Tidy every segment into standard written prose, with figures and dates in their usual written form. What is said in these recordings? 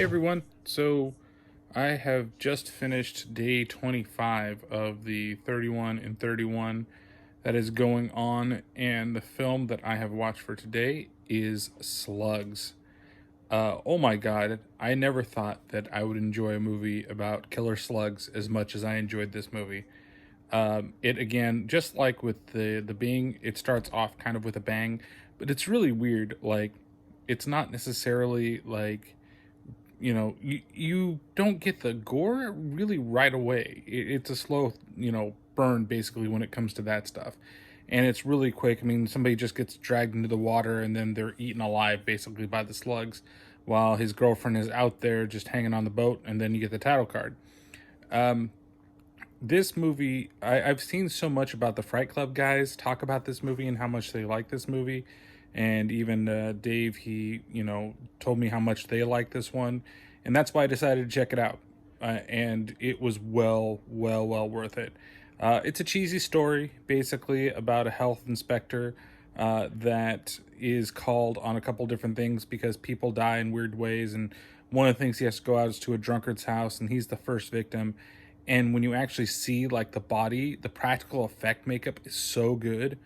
everyone. So I have just finished day 25 of the 31 and 31 that is going on, and the film that I have watched for today is Slugs. Oh my god, I never thought that I would enjoy a movie about killer slugs as much as I enjoyed this movie. It again, just like with the Being, it starts off kind of with a bang, but it's really weird. Like, it's not necessarily like you don't get the gore really right away. It's a slow burn basically when it comes to that stuff, and it's really quick. I mean, somebody just gets dragged into the water and then they're eaten alive basically by the slugs, while his girlfriend is out there just hanging on the boat, and then you get the title card. This movie, I've seen so much about the Fright Club guys talk about this movie and how much they like this movie. And even Dave, he, told me how much they like this one. And that's why I decided to check it out. And it was well worth it. It's a cheesy story, basically, about a health inspector that is called on a couple different things because people die in weird ways. And one of the things he has to go out is to a drunkard's house, and he's the first victim. And when you actually see like the body, the practical effect makeup is so good.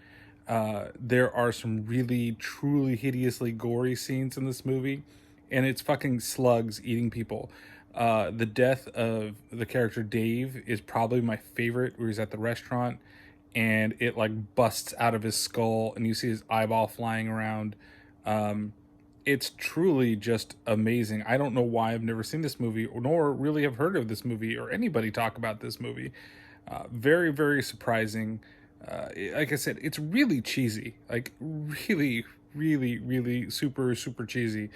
There are some really truly hideously gory scenes in this movie, and it's fucking slugs eating people. The death of the character Dave is probably my favorite, where he's at the restaurant and it like busts out of his skull and you see his eyeball flying around. It's truly just amazing. I don't know why I've never seen this movie, nor really have heard of this movie or anybody talk about this movie. Very surprising. Like I said, it's really cheesy, like really super cheesy.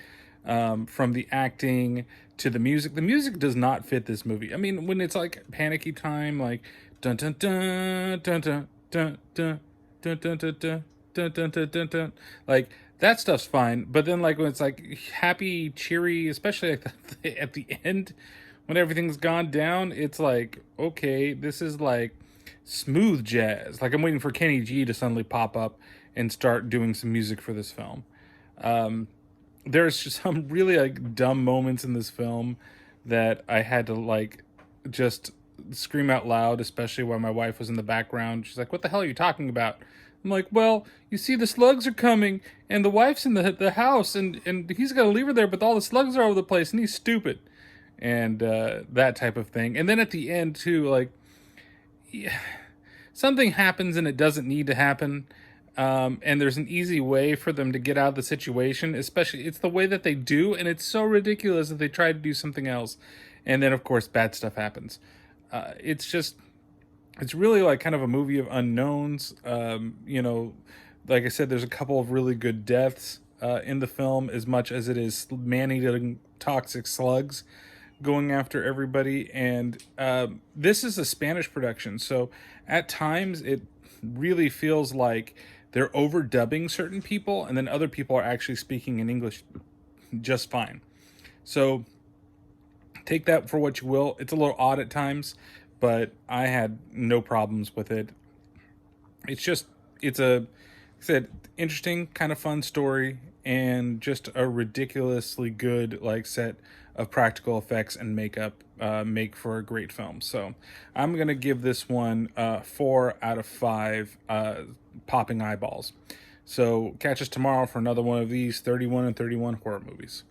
From the acting to the music does not fit this movie. I mean, when it's like panicky time, like dun dun dun dun dun dun dun dun dun dun dun dun dun dun dun dun, like that stuff's fine. But then like when it's like happy, cheery, especially like at the end when everything's gone down, it's like, okay, this is like smooth jazz. Like I'm waiting for Kenny G to suddenly pop up and start doing some music for this film. There's just some really like dumb moments in this film that I had to like just scream out loud, especially while my wife was in the background. She's like, "What the hell are you talking about?" I'm like, "Well, you see, the slugs are coming, and the wife's in the house, and he's got to leave her there, but all the slugs are all over the place, and he's stupid," and that type of thing. And then at the end too, like, yeah, something happens and it doesn't need to happen. And there's an easy way for them to get out of the situation, especially it's the way that they do, and it's so ridiculous that they try to do something else, and then of course bad stuff happens. It's really like kind of a movie of unknowns. Like I said, there's a couple of really good deaths in the film, as much as it is man-eating toxic slugs going after everybody. And this is a Spanish production, so at times it really feels like they're overdubbing certain people, and then other people are actually speaking in English just fine. So take that for what you will. It's a little odd at times, but I had no problems with it. It's a, like I said, interesting, kind of fun story, and just a ridiculously good like set of practical effects and makeup make for a great film. So I'm gonna give this one 4 out of 5 popping eyeballs. So catch us tomorrow for another one of these 31 and 31 horror movies.